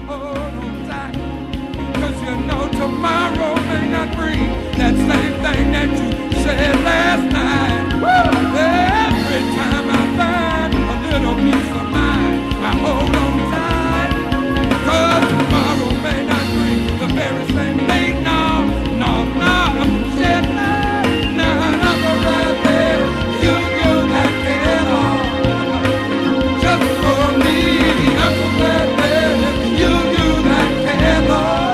Hold on tight, 'cause you know tomorrow may not bring that same thing that you said last night. Woo! Every time I find a little peace of mind, I hold on tight, 'cause tomorrow may not bring the very same thing. No, no, no, said none of the right there. You that can all just for me. I'm so glad that you that can all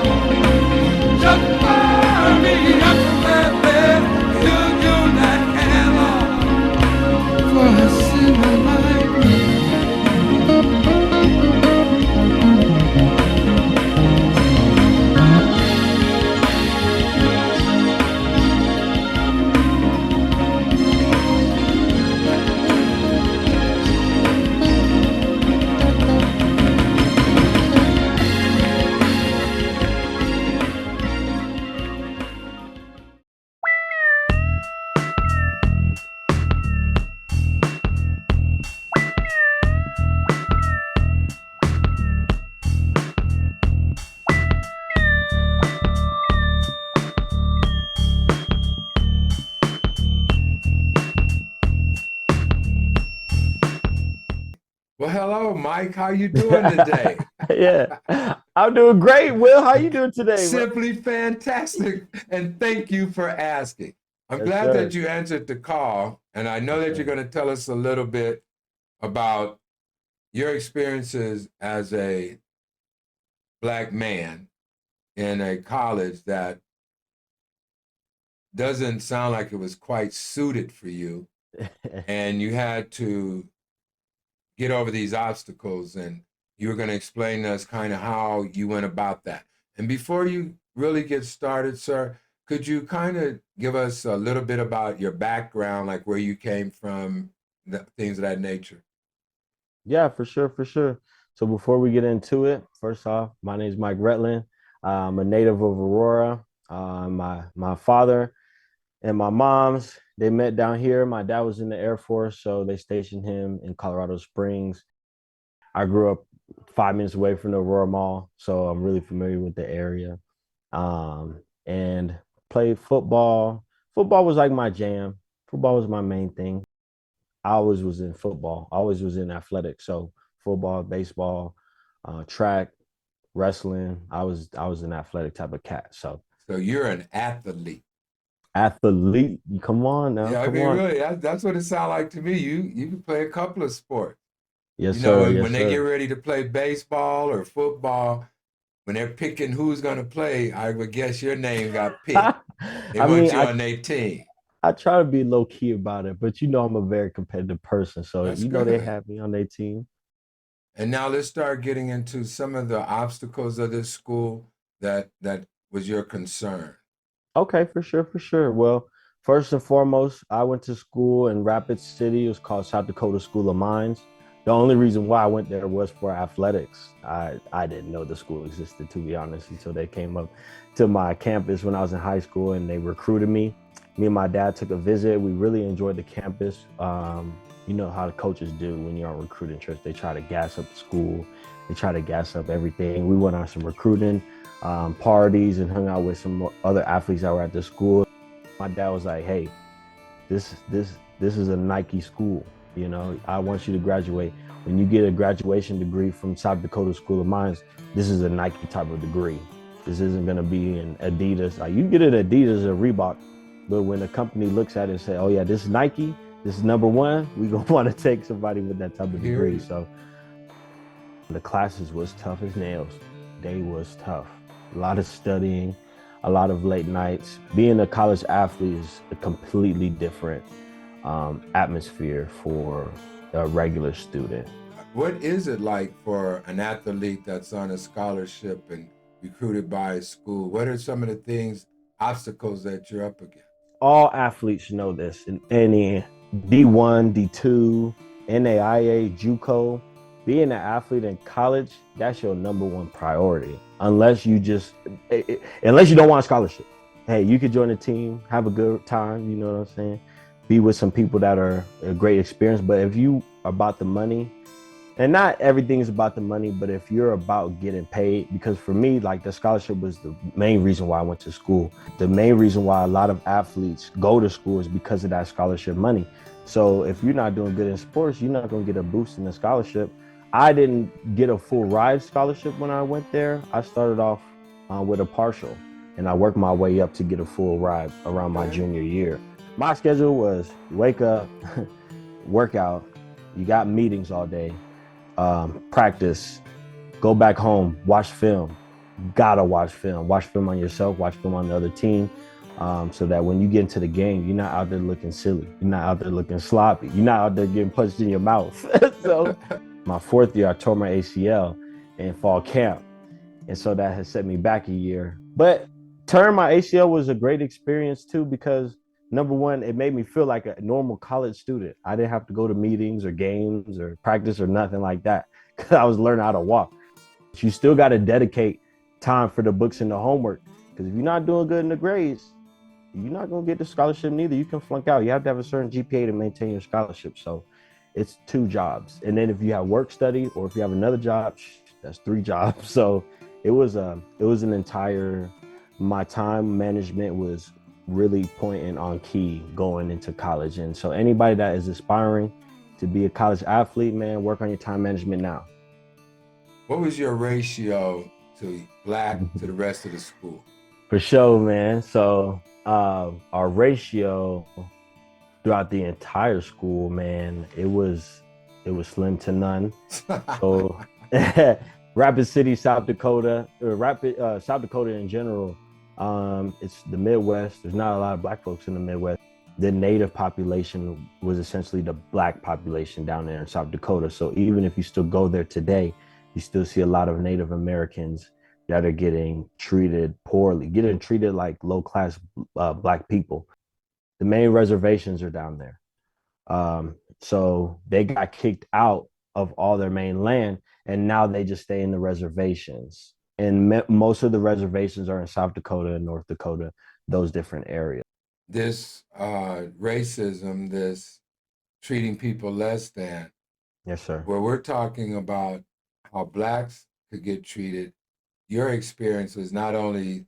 just for me. I'm so glad that you that can all for a sinner like me. Well, hello, Mike. How you doing today? Yeah, I'm doing great. Will, how you doing today, bro? Simply fantastic. And thank you for asking. I'm Yes, glad that sir. you answered the call. And I know Yes, that you're sir. going to tell us a little bit about your experiences as a Black man in a college that doesn't sound like it was quite suited for you. And you had to get over these obstacles, and you were going to explain to us kind of how you went about that. And before you really get started, sir, could you kind of give us a little bit about your background, like where you came from, things of that nature? Yeah, for sure, for sure. So before we get into it, first off, my name is Mike Retland. I'm a native of Aurora. My father and my mom's they met down here. My dad was in the Air Force, so they stationed him in Colorado Springs. I grew up 5 minutes away from the Aurora Mall, so I'm really familiar with the area. And played football. Football was like my jam. Football was my main thing. I always was in football. I always was in athletics. So football, baseball, track, wrestling. I was an athletic type of cat. So So you're an athlete. athlete, come on now, Yeah, I come mean, on. really, that's what it sounds like to me. You can play a couple of sports. Yes, You know, sir. when Yes, they get sir. ready to play baseball or football, when they're picking who's going to play, I would guess your name got picked. They I want mean, you on their team. I try to be low key about it, but I'm a very competitive person. So That's they good. have me on their team. And now let's start getting into some of the obstacles of this school that was your concern. Okay, for sure, for sure. Well, first and foremost, I went to school in Rapid City. It was called South Dakota School of Mines. The only reason why I went there was for athletics. I didn't know the school existed, to be honest, until they came up to my campus when I was in high school and they recruited me. Me and my dad took a visit. We really enjoyed the campus. You know how the coaches do when you're on recruiting trips. They try to gas up the school. They try to gas up everything. We went on some recruiting parties and hung out with some other athletes that were at the school. My dad was like, "Hey, this is a Nike school. You know, I want you to graduate. When you get a graduation degree from South Dakota School of Mines, this is a Nike type of degree. This isn't going to be an Adidas. Like you get it Adidas or Reebok, but when a company looks at it and say, "Oh yeah, this is Nike. This is number one," we gonna want to take somebody with that type I of hear degree. you. So the classes was tough as nails. They was tough. A lot of studying, a lot of late nights. Being a college athlete is a completely different atmosphere for a regular student. What is it like for an athlete that's on a scholarship and recruited by a school? What are some of the things, obstacles that you're up against? All athletes know this in any D1, D2, NAIA, JUCO. Being an athlete in college, that's your number one priority. Unless you don't want a scholarship. Hey, you could join a team, have a good time, you know what I'm saying? Be with some people that are a great experience. But if you are about the money, And not everything is about the money, but if you're about getting paid, because for me, like the scholarship was the main reason why I went to school. The main reason why a lot of athletes go to school is because of that scholarship money. So if you're not doing good in sports, you're not going to get a boost in the scholarship. I didn't get a full ride scholarship when I went there. I started off with a partial, and I worked my way up to get a full ride around my Okay. junior year. My schedule was wake up, workout, you got meetings all day, practice, go back home, watch film. Gotta watch film. Watch film on yourself. Watch film on the other team, so that when you get into the game, you're not out there looking silly. You're not out there looking sloppy. You're not out there getting punched in your mouth. So, my fourth year, I tore my ACL in fall camp, and so that has set me back a year. But tearing my ACL was a great experience too because number one, it made me feel like a normal college student. I didn't have to go to meetings or games or practice or nothing like that because I was learning how to walk. But you still got to dedicate time for the books and the homework because if you're not doing good in the grades, you're not going to get the scholarship neither. You can flunk out. You have to have a certain GPA to maintain your scholarship. So it's two jobs. And then if you have work study or if you have another job, that's three jobs. So it was an entire my time management was really pointing on key going into college. And so anybody that is aspiring to be a college athlete, man, work on your time management now. What was your ratio to black to the rest of the school? For sure, man. So our ratio throughout the entire school, man, it was slim to none. So Rapid City, South Dakota, or Rapid South Dakota in general, it's the Midwest. There's not a lot of black folks in the Midwest. The native population was essentially the black population down there in South Dakota. So even if you still go there today, you still see a lot of Native Americans that are getting treated poorly, getting treated like low class black people. The main reservations are down there. So they got kicked out of all their main land, and now they just stay in the reservations. And most of the reservations are in South Dakota and North Dakota, those different areas. This racism, this treating people less than, Yes, sir. where we're talking about how blacks could get treated, your experience was not only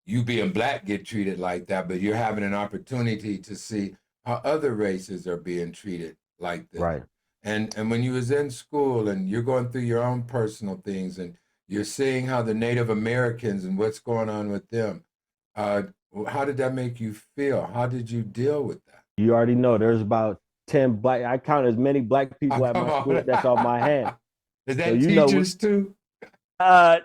you being black get treated like that, but you're having an opportunity to see how other races are being treated like this. Right. And when you was in school and you're going through your own personal things and you're seeing how the Native Americans and what's going on with them, uh, how did that make you feel? How did you deal with that? You already know there's about 10 black, I count as many black Oh, people at come my school on. that's on my hand. Is So, that teachers too? uh,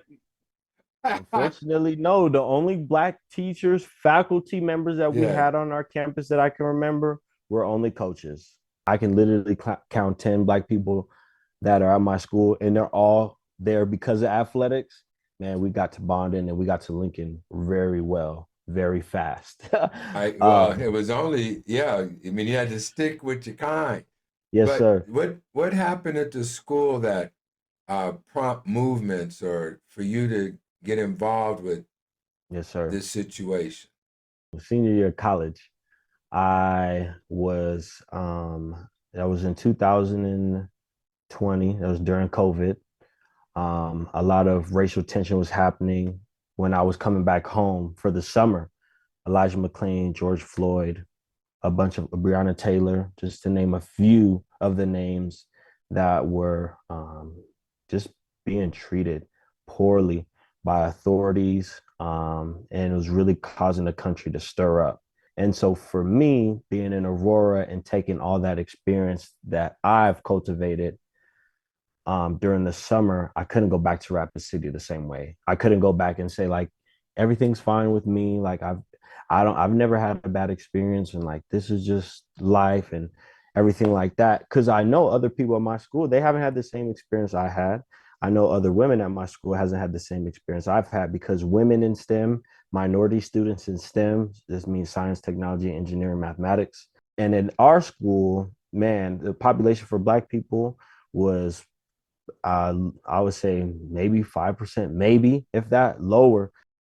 unfortunately, no. The only black teachers, faculty members that we Yeah. had on our campus that I can remember were only coaches. I can literally count 10 black people that are at my school, and they're all there because of athletics. Man, we got to bond in and we got to link in very well, very fast. Well, it was only, yeah, I mean, you had to stick with your kind. Yes, But sir. what happened at the school that prompt movements or for you to get involved with Yes, sir. this situation? Senior year of college, I was, that was in 2020. That was during COVID. A lot of racial tension was happening when I was coming back home for the summer. Elijah McClain, George Floyd, a bunch of Breonna Taylor, just to name a few of the names that were just being treated poorly by authorities. And it was really causing the country to stir up. And so for me, being in Aurora and taking all that experience that I've cultivated during the summer, I couldn't go back to Rapid City the same way. I couldn't go back and say like everything's fine with me. Like I've never had a bad experience and like this is just life and everything like that. Because I know other people at my school, they haven't had the same experience I had. I know other women at my school hasn't had the same experience I've had because women in STEM, minority students in STEM, this means science, technology, engineering, mathematics. And in our school, man, the population for Black people was I would say maybe 5%, maybe if that lower.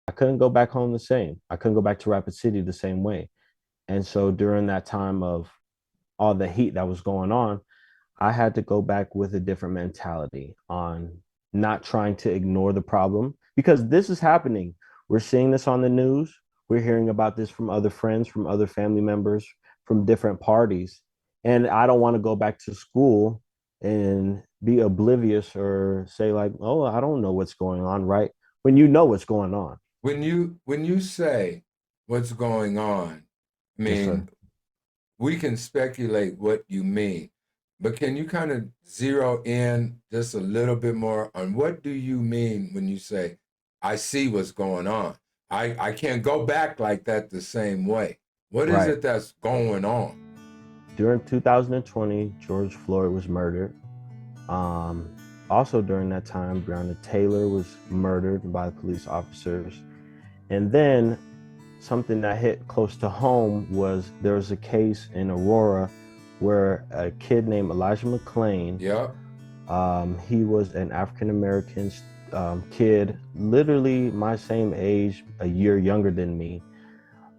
I couldn't go back home the same. I couldn't go back to Rapid City the same way. And so during that time of all the heat that was going on, I had to go back with a different mentality on not trying to ignore the problem because this is happening. We're seeing this on the news. We're hearing about this from other friends, from other family members, from different parties. And I don't want to go back to school and be oblivious or say, like, oh, I don't know what's going on, right? When you know what's going on. When you say what's going on, I Yes, sir. mean, we can speculate what you mean, but can you kind of zero in just a little bit more on what do you mean when you say, I see what's going on? I can't go back like that the same way. What is Right. it that's going on? During 2020, George Floyd was murdered. Um, Also during that time, Breonna Taylor was murdered by police officers. And then something that hit close to home was there was a case in Aurora where a kid named Elijah McClain, Yep. he was an African American kid, literally my same age, a year younger than me.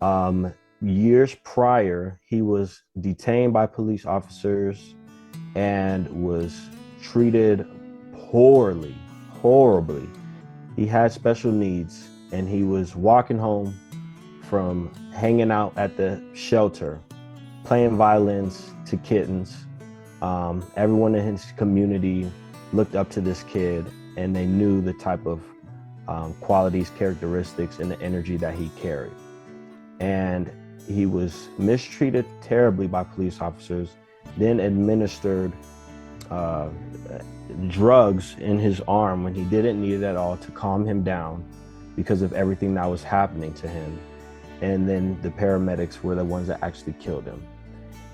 Um, Years prior, he was detained by police officers and was treated poorly, horribly. He had special needs and he was walking home from hanging out at the shelter, playing violins to kittens. Everyone in his community looked up to this kid and they knew the type of qualities, characteristics, and the energy that he carried. And he was mistreated terribly by police officers, then administered uh, drugs in his arm when he didn't need it at all to calm him down because of everything that was happening to him. And then the paramedics were the ones that actually killed him.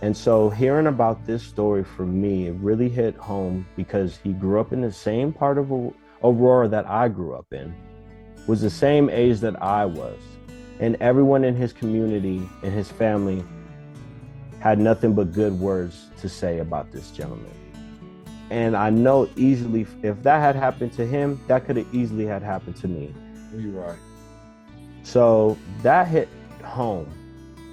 And so hearing about this story for me, it really hit home because he grew up in the same part of Aurora that I grew up in, was the same age that I was. And everyone in his community and his family had nothing but good words to say about this gentleman. And I know easily if that had happened to him, that could have easily had happened to me. You're right. So that hit home.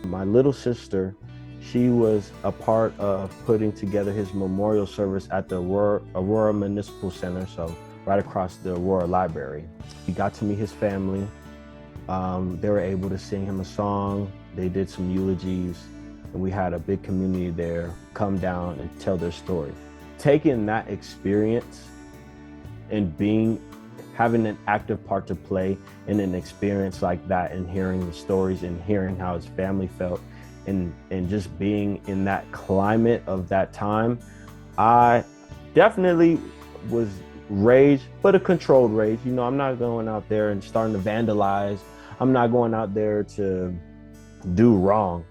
My little sister, she was a part of putting together his memorial service at the Aurora Municipal Center, so right across the Aurora Library. He got to meet his family. They were able to sing him a song. They did some eulogies, and we had a big community there come down and tell their story. Taking that experience and having an active part to play in an experience like that and hearing the stories and hearing how his family felt and just being in that climate of that time, I definitely was rage, but a controlled rage. You know, I'm not going out there and starting to vandalize. I'm not going out there to do wrong.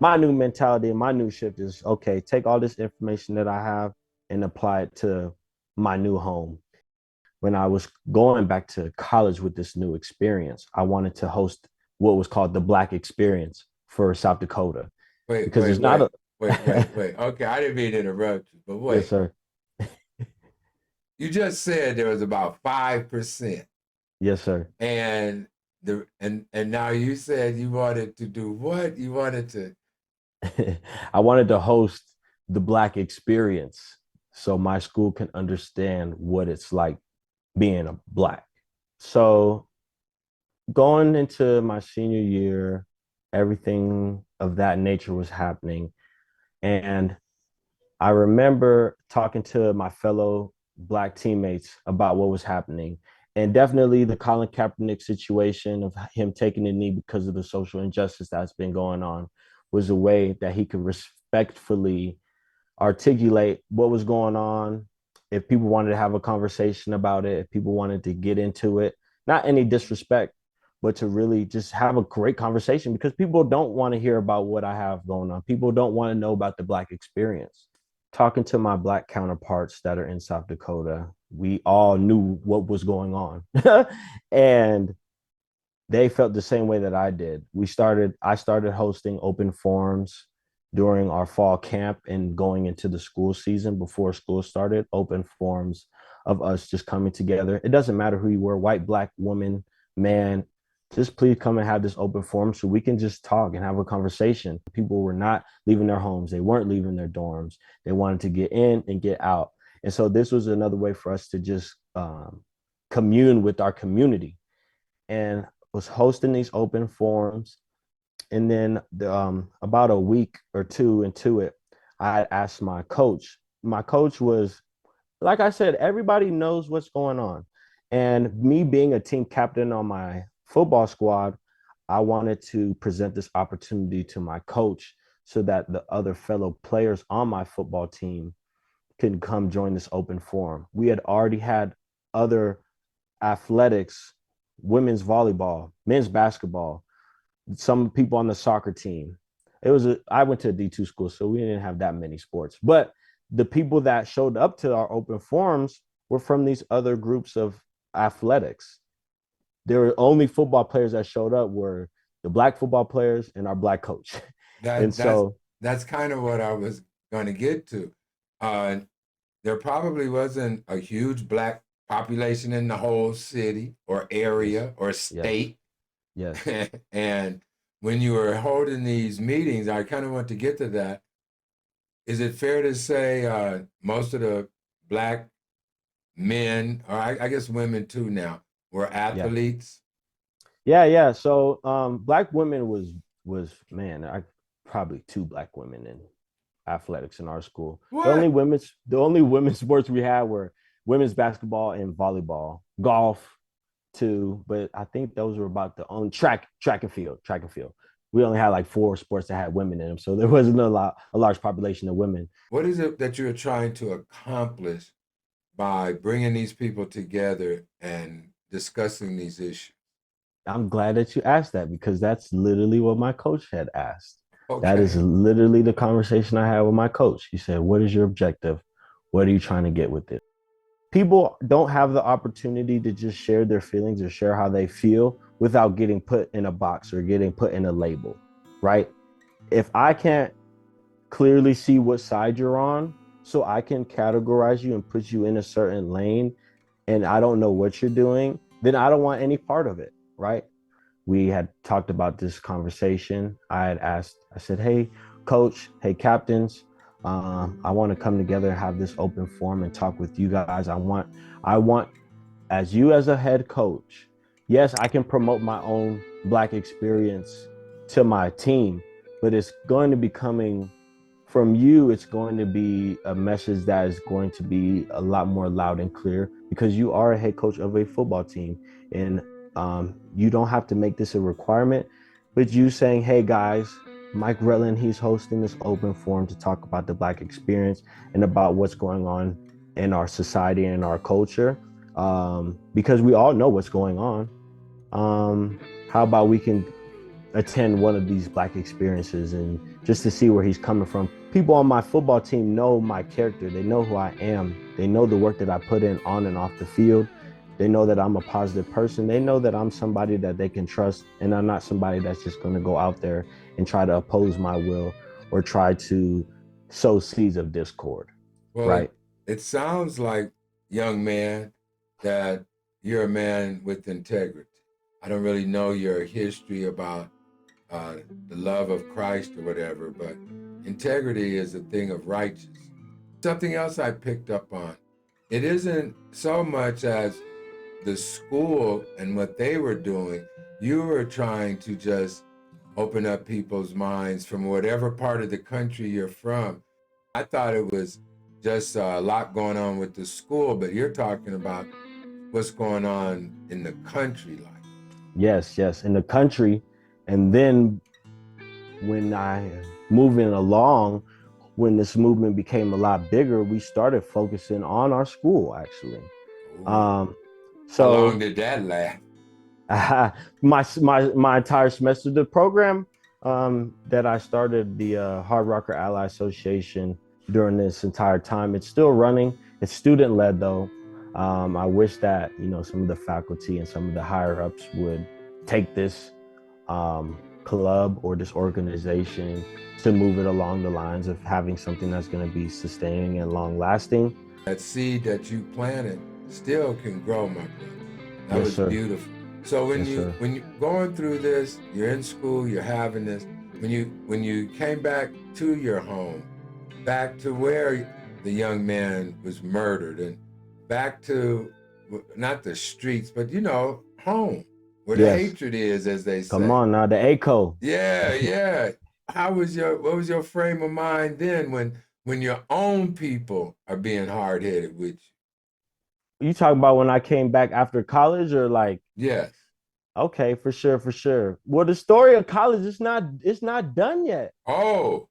My new mentality and my new shift is okay, take all this information that I have and apply it to my new home. When I was going back to college with this new experience, I wanted to host what was called the Black Experience for South Dakota Wait, because wait, there's not wait, a wait. Okay, I didn't mean to interrupt you, but yes, wait. sir. You just said there was about 5%. Yes, sir. And now you said you wanted to do what? You wanted to I wanted to host the Black Experience so my school can understand what it's like being a Black. So going into my senior year, everything of that nature was happening. And I remember talking to my fellow Black teammates about what was happening. And definitely the Colin Kaepernick situation of him taking the knee because of the social injustice that's been going on was a way that he could respectfully articulate what was going on. If people wanted to have a conversation about it, if people wanted to get into it, not any disrespect, but to really just have a great conversation because people don't want to hear about what I have going on. People don't want to know about the Black experience. Talking to my Black counterparts that are in South Dakota, we all knew what was going on. And they felt the same way that I did. I started hosting open forums during our fall camp and going into the school season before school started, open forums of us just coming together. It doesn't matter who you were, white, black, woman, man, just please come and have this open forum so we can just talk and have a conversation. People were not leaving their homes, they weren't leaving their dorms. They wanted to get in and get out. And so this was another way for us to just commune with our community, and was hosting these open forums. And then about a week or two into it, I asked my coach. My coach was, like I said, everybody knows what's going on. And me being a team captain on my football squad, I wanted to present this opportunity to my coach so that the other fellow players on my football team can come join this open forum. We had already had other athletics, women's volleyball, men's basketball, some people on the soccer team. I went to a D2 school, so we didn't have that many sports. But the people that showed up to our open forums were from these other groups of athletics. There were only football players that showed up were the black football players and our black coach. And That that's so, that's kind of what I was going to get to. Uh, there probably wasn't a huge black population in the whole city or yes, area or yes, state. yes. And when you were holding these meetings, I kind of want to get to that. Is it fair to say most of the black men, or I guess women too now, were Yeah. athletes? Yeah. So black women was man, I probably two black women in athletics in our school. What? The only women's sports we had were women's basketball and volleyball, golf too, but I think those were about the only track and field. We only had like four sports that had women in them, so there wasn't a large population of women. What is it that you're trying to accomplish by bringing these people together and discussing these issues? I'm glad that you asked that because that's literally what my coach had asked. That is Okay. literally the conversation I had with my coach. He said, "What is your objective? What are you trying to get with it?" People don't have the opportunity to just share their feelings or share how they feel without getting put in a box or getting put in a label, right? If I can't clearly see what side you're on, so I can categorize you and put you in a certain lane, and I don't know what you're doing, then I don't want any part of it, right? We had talked about this conversation. I had asked, I said, "Hey, coach, hey, captains, I want to come together and have this open forum and talk with you guys. I want, as you as a head coach, yes, I can promote my own black experience to my team, but it's going to be coming from you. It's going to be a message that is going to be a lot more loud and clear because you are a head coach of a football team, and you don't have to make this a requirement, but you saying, hey guys, Mike Retland, he's hosting this open forum to talk about the black experience and about what's going on in our society and our culture, because we all know what's going on. How about we can attend one of these black experiences and just to see where he's coming from. People on my football team know my character. They know who I am. They know the work that I put in on and off the field. They know that I'm a positive person. They know that I'm somebody that they can trust, and I'm not somebody that's just going to go out there and try to oppose my will or try to sow seeds of discord, Well, right? it sounds like, young man, that you're a man with integrity. I don't really know your history about uh, the love of Christ or whatever, but integrity is a thing of righteousness. Something else I picked up on, it isn't so much as the school and what they were doing. You were trying to just open up people's minds from whatever part of the country you're from. I thought it was just a lot going on with the school, but you're talking about what's going on in the country life. Yes, in the country. And then when I moving along, when this movement became a lot bigger, we started focusing on our school actually. Ooh. Um, How long so did that last? my entire semester, the program that I started, the Hard Rocker Ally Association, during this entire time, it's still running. It's student led though. I wish that some of the faculty and some of the higher ups would take this club or this organization to move it along the lines of having something that's going to be sustaining and long lasting. That seed that you planted still can grow, my brother. That Yes, was sir. beautiful. So when Yes, you sir. when you going through this, you're in school, you're having this. When you came back to your home, back to where the young man was murdered, and back to not the streets, but home, where the Yes. hatred is, as they Come say. on now, the ACO. Yeah, yeah. What was your frame of mind then when your own people are being hard headed with you? You talking about when I came back after college, or like? Yes. Okay, for sure, for sure. Well, the story of college is not done yet. Oh,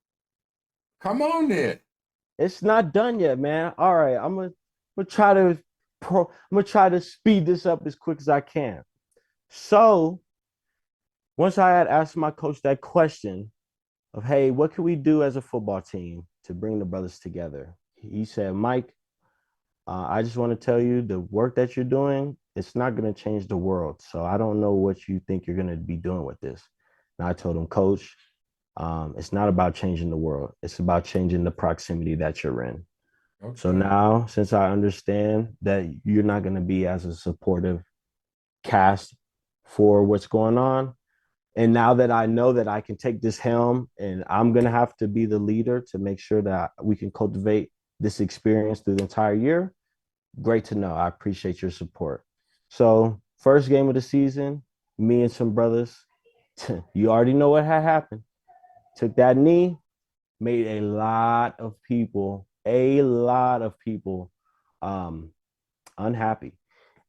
come on then. It's not done yet, man. All right, I'm gonna try to I'm gonna try to speed this up as quick as I can. So once I had asked my coach that question of, hey, what can we do as a football team to bring the brothers together? He said, Mike, I just want to tell you the work that you're doing, it's not going to change the world. So I don't know what you think you're going to be doing with this. And I told him, Coach, it's not about changing the world. It's about changing the proximity that you're in. So Okay. now, since I understand that you're not going to be as a supportive cast for what's going on, and now that I know that I can take this helm and I'm going to have to be the leader to make sure that we can cultivate this experience through the entire year, great to know. I appreciate your support. So, first game of the season, me and some brothers, you already know what had happened. Took that knee, made a lot of people um, unhappy.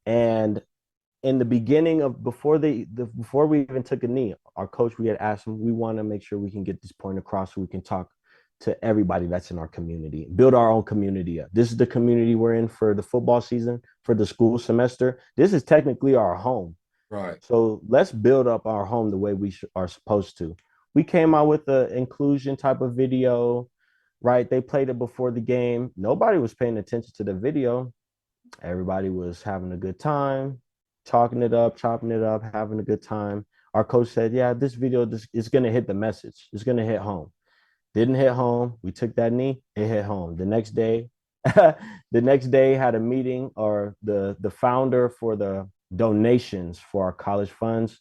And in the beginning of before we even took a knee, our coach, we had asked him, we want to make sure we can get this point across so we can talk to everybody that's in our community, build our own community up. This is the community we're in for the football season, for the school semester. This is technically our home. Right. So let's build up our home the way we are supposed to. We came out with the inclusion type of video, right? They played it before the game. Nobody was paying attention to the video. Everybody was having a good time, talking it up, chopping it up, having a good time. Our coach said, yeah, this is going to hit the message. It's going to hit home. Didn't hit home. We took that knee. It hit home. The next day, had a meeting, or the founder for the donations for our college funds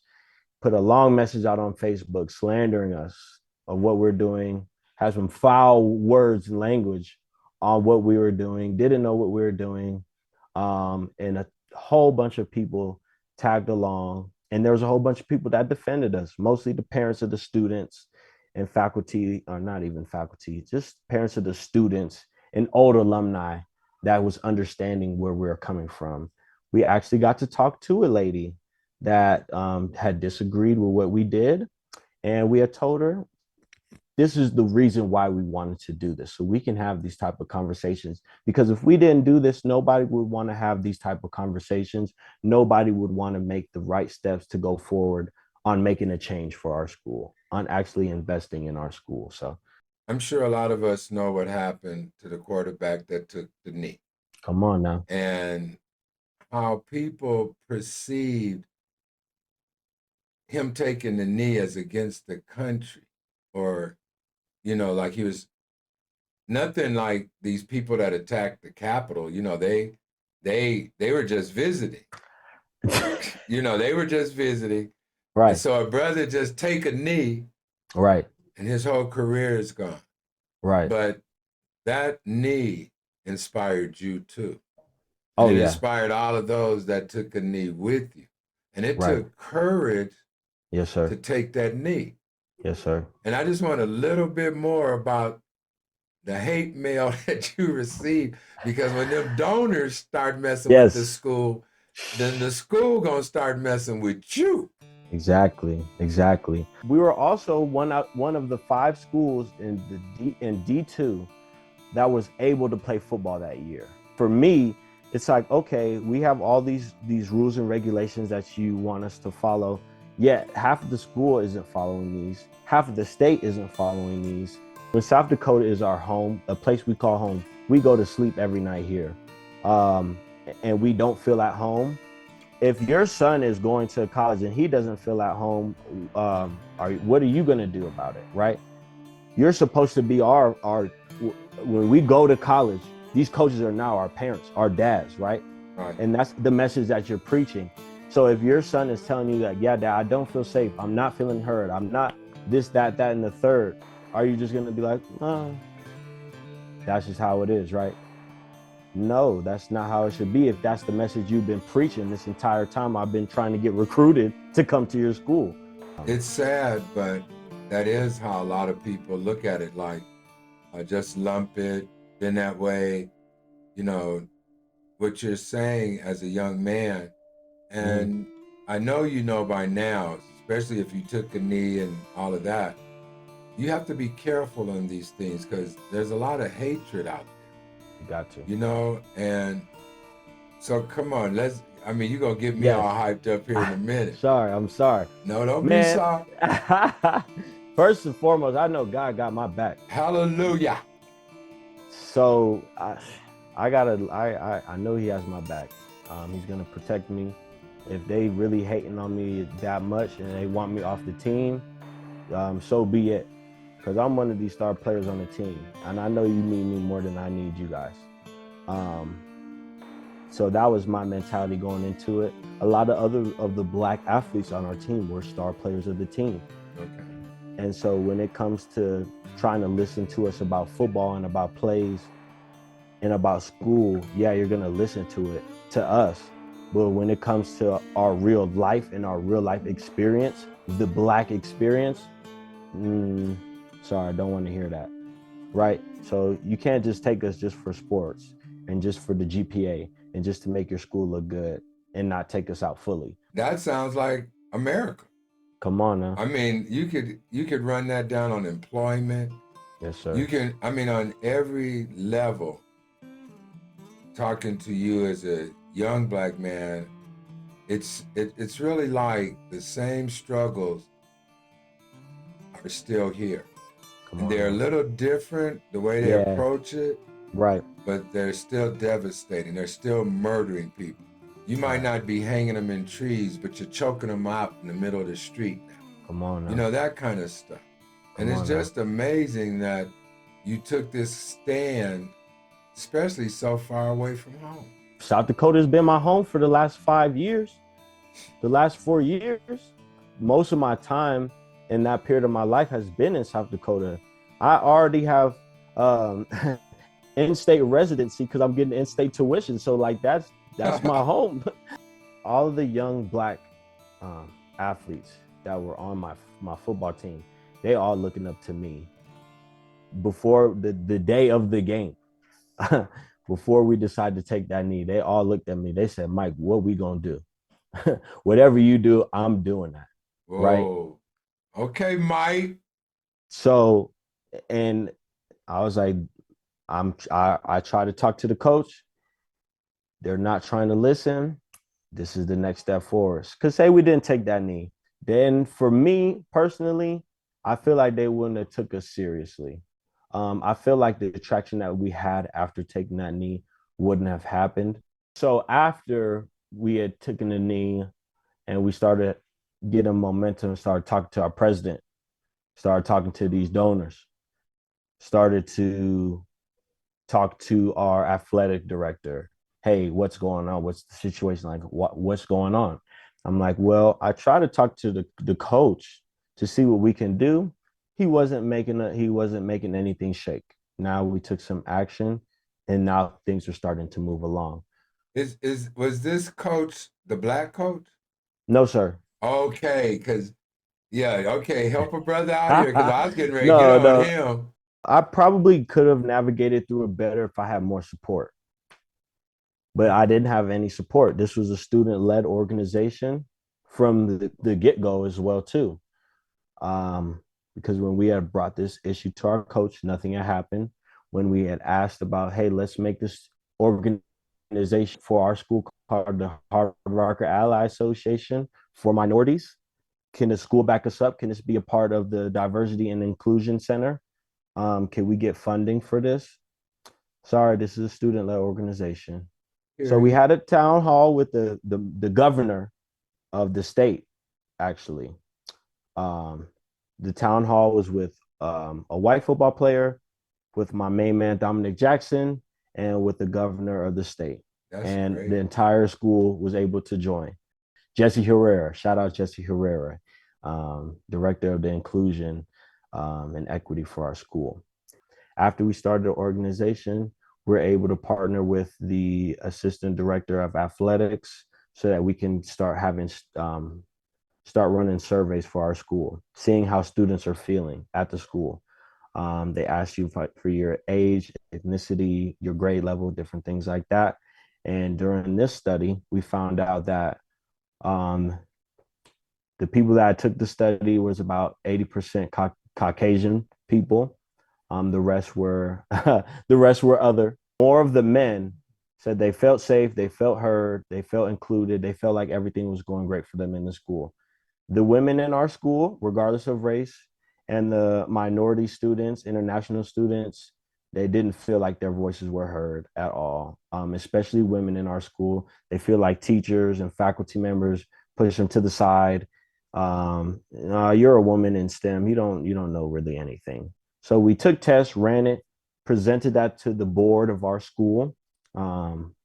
put a long message out on Facebook slandering us of what we're doing, has some foul words and language on what we were doing, didn't know what we were doing. And a whole bunch of people tagged along. And there was a whole bunch of people that defended us, mostly the parents of the students and faculty, or not even faculty, just parents of the students and old alumni that was understanding where we were coming from. We actually got to talk to a lady that had disagreed with what we did. And we had told her, this is the reason why we wanted to do this, so we can have these type of conversations. Because if we didn't do this, nobody would want to have these type of conversations. Nobody would want to make the right steps to go forward on making a change for our school, on actually investing in our school. So I'm sure a lot of us know what happened to the quarterback that took the knee, come on now. and how people perceived him taking the knee as against the country, or like he was nothing like these people that attacked the Capitol. They were just visiting. They were just visiting. And Right, so a brother just take a knee right, and his whole career is gone. right. But that knee inspired you too. And Oh it yeah, inspired all of those that took a knee with you. And it right. took courage Yes, to sir. take that knee. Yes, sir. And I just want a little bit more about the hate mail that you received, because when them donors start messing with the Yes. school, then the school gonna start messing with you. Exactly, exactly. We were also one of the 5 schools in D2 that was able to play football that year. For me, it's like, okay, we have all these rules and regulations that you want us to follow, yet half of the school isn't following these. Half of the state isn't following these. When South Dakota is our home, a place we call home, we go to sleep every night here, um, and we don't feel at home. If your son is going to college and he doesn't feel at home, what are you going to do about it, right? You're supposed to be our when we go to college, these coaches are now our parents, our dads, right? Right. And that's the message that you're preaching. So if your son is telling you that, yeah, dad, I don't feel safe, I'm not feeling heard, I'm not this, that, and the third, are you just gonna be like, oh, that's just how it is, right? No, that's not how it should be. If that's the message you've been preaching this entire time, I've been trying to get recruited to come to your school. It's sad, but that is how a lot of people look at it. Like, just lump it, been that way. You know, what you're saying as a young man. And I know you know by now, especially if you took a knee and all of that, you have to be careful on these things because there's a lot of hatred out there. You got to. You know, and so come on, I mean, you're going to get me Yes. all hyped up here in a minute. Sorry, I'm sorry. No, don't be Man, sorry. first and foremost, I know God got my back. Hallelujah. So I know He has my back. He's gonna protect me. If they really hating on me that much and they want me off the team, so be it. Because I'm one of these star players on the team, and I know you need me more than I need you guys. So that was my mentality going into it. A lot of the black athletes on our team were star players of the team. Okay. And so when it comes to trying to listen to us about football and about plays and about school, yeah, you're gonna listen to us. But when it comes to our real life and our real life experience, the black experience, sorry, I don't want to hear that, right? So you can't just take us just for sports and just for the GPA and just to make your school look good and not take us out fully. That sounds like America. Come on now. I mean, you could run that down on employment. Yes, sir. You can, I mean, on every level, talking to you as a young black man, it's really like the same struggles are still here. And they're a little different the way they approach it. Right. But they're still devastating. They're still murdering people. You might not be hanging them in trees, but you're choking them out in the middle of the street now. Come on now. You know, that kind of stuff. And it's just amazing that you took this stand, especially so far away from home. South Dakota has been my home for the last 5 years, the last 4 years. Most of my time in that period of my life has been in South Dakota. I already have in-state residency because I'm getting in-state tuition. So like that's my home. All of the young black athletes that were on my football team, they all looking up to me. Before the day of the game, before we decided to take that knee, they all looked at me. They said, Mike, what we gonna do? Whatever you do, I'm doing that. Whoa. Right? Okay, Mike. So, and I was like, I try to talk to the coach. They're not trying to listen. This is the next step for us. Because say we didn't take that knee, then for me personally, I feel like they wouldn't have took us seriously. I feel like the attraction that we had after taking that knee wouldn't have happened. So after we had taken the knee and we started getting momentum, started talking to our president, started talking to these donors, started to talk to our athletic director. Hey, what's going on? What's the situation like? What's going on? I'm like, well, I try to talk to the coach to see what we can do. He wasn't making anything shake. Now we took some action, and now things are starting to move along. Was this coach the black coach? No, sir. Okay, help a brother out here because I was getting ready to get on him. I probably could have navigated through it better if I had more support. But I didn't have any support. This was a student-led organization from the get-go as well, too. Because when we had brought this issue to our coach, nothing had happened. When we had asked about, hey, let's make this organization for our school called the Hard Rocker Ally Association for minorities. Can the school back us up? Can this be a part of the Diversity and Inclusion Center? Can we get funding for this? Sorry, this is a student-led organization. So we had a town hall with the governor of the state, actually. The town hall was with a white football player, with my main man, Dominic Jackson, and with the governor of the state. That's great. The entire school was able to join. Jesse Herrera. Shout out Jesse Herrera, director of the inclusion and equity for our school. After we started the organization, we're able to partner with the assistant director of athletics so that we can start having start running surveys for our school, seeing how students are feeling at the school. They ask you for your age, ethnicity, your grade level, different things like that. And during this study, we found out that um, the people that took the study was about 80% Caucasian people. The rest were the rest were other. More of the men said they felt safe, they felt heard, they felt included, they felt like everything was going great for them in the school. The women in our school, regardless of race, and the minority students, international students, they didn't feel like their voices were heard at all. Especially women in our school, they feel like teachers and faculty members push them to the side. You're a woman in STEM. You don't know really anything. So we took tests, ran it, presented that to the board of our school um,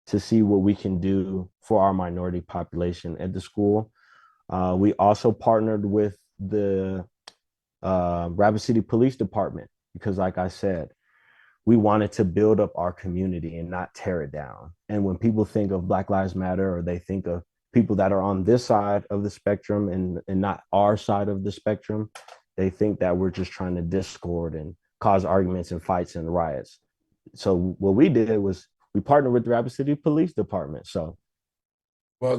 to see what we can do for our minority population at the school. We also partnered with the Rapid City Police Department because, like I said, we wanted to build up our community and not tear it down. And when people think of Black Lives Matter, or they think of people that are on this side of the spectrum and not our side of the spectrum, they think that we're just trying to discord and cause arguments and fights and riots. So what we did was we partnered with the Rapid City Police Department. So, well,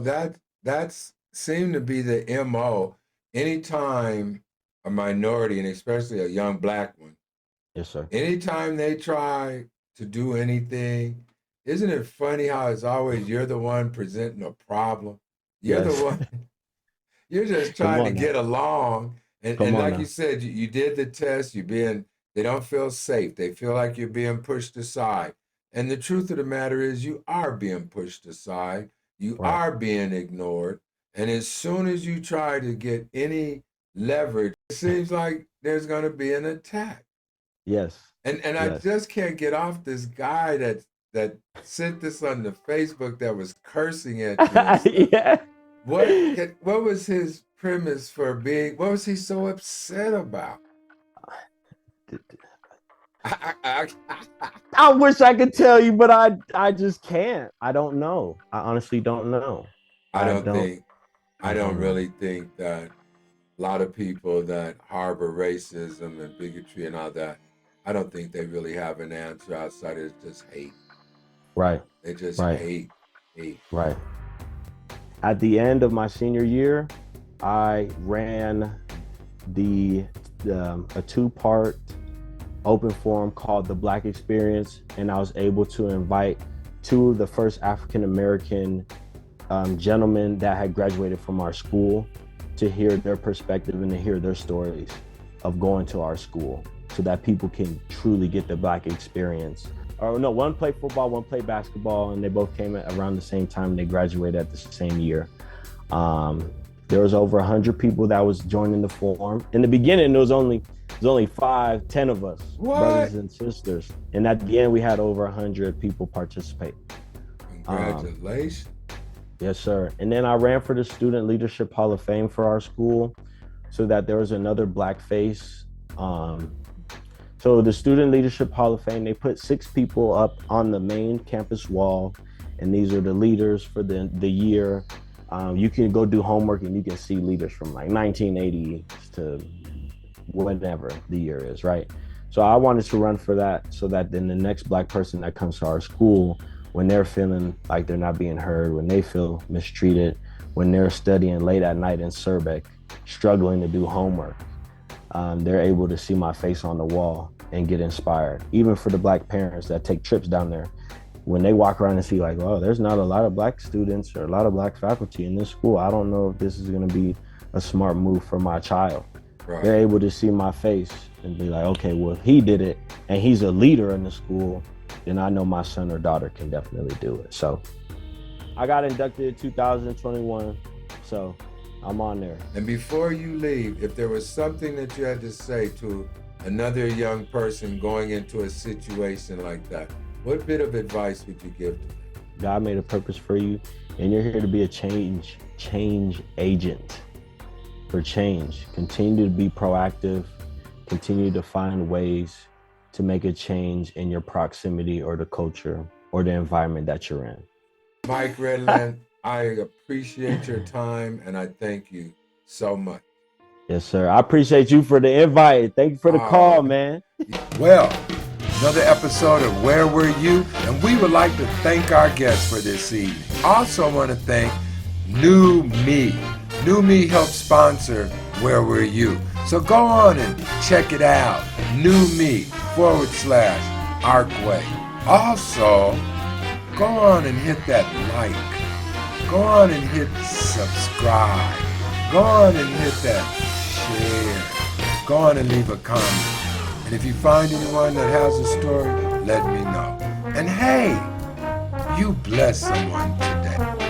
that's seemed to be the MO. Anytime a minority, and especially a young Black one, yes, sir. anytime they try to do anything, isn't it funny how it's always you're the one presenting a problem? You're Yes. the one, you're just Come trying to on now. get along. Come And on like you now. said, you did the test, they don't feel safe. They feel like you're being pushed aside. And the truth of the matter is you are being pushed aside. You Right. are being ignored. And as soon as you try to get any leverage, it seems like there's going to be an attack. Yes. And I Yes. just can't get off this guy that sent this on the Facebook that was cursing at you and stuff. Yeah. What was his premise for being? What was he so upset about? I wish I could tell you, but I just can't. I don't know. I honestly don't know. I I don't don't think I I don't don't know. really think that a lot of people that harbor racism and bigotry and all that, I don't think they really have an answer outside of just hate. Right. They just Right. hate. Right. At the end of my senior year, I ran the a two-part open forum called the Black Experience, and I was able to invite two of the first African American gentlemen that had graduated from our school to hear their perspective and to hear their stories of going to our school, so that people can truly get the Black experience. Or no, one played football, one played basketball, and they both came at around the same time. And they graduated at the same year. There was over 100 people that was joining the forum. In the beginning, there was only 5, 10 of us, What? brothers and sisters. And at the end, we had over 100 people participate. Congratulations. Yes, sir. And then I ran for the Student Leadership Hall of Fame for our school, so that there was another Black face. So the Student Leadership Hall of Fame, they put 6 people up on the main campus wall, and these are the leaders for the year. You can go do homework and you can see leaders from like 1980 to whatever the year is, right? So I wanted to run for that, so that then the next Black person that comes to our school, when they're feeling like they're not being heard, when they feel mistreated, when they're studying late at night in Surbeck, struggling to do homework, they're able to see my face on the wall and get inspired. Even for the Black parents that take trips down there, when they walk around and see like, oh, there's not a lot of Black students or a lot of Black faculty in this school, I don't know if this is going to be a smart move for my child. Right. They're able to see my face and be like, okay, well, he did it and he's a leader in the school, then I know my son or daughter can definitely do it. So I got inducted in 2021, so I'm on there. And before you leave, if there was something that you had to say to another young person going into a situation like that, what bit of advice would you give to them? God made a purpose for you, and you're here to be a change agent for change. Continue to be proactive. Continue to find ways to make a change in your proximity or the culture or the environment that you're in. Mike Retland, I appreciate your time and I thank you so much. Yes, sir. I appreciate you for the invite. Thank you for the call, man. Well, another episode of Where Were You? And we would like to thank our guests for this evening. Also want to thank New Me. New Me helps sponsor Where Were You? So go on and check it out. New Me /Arkway. Also, go on and hit that like. Go on and hit subscribe. Go on and hit that share. Go on and leave a comment. And if you find anyone that has a story, let me know. And hey, you bless someone today.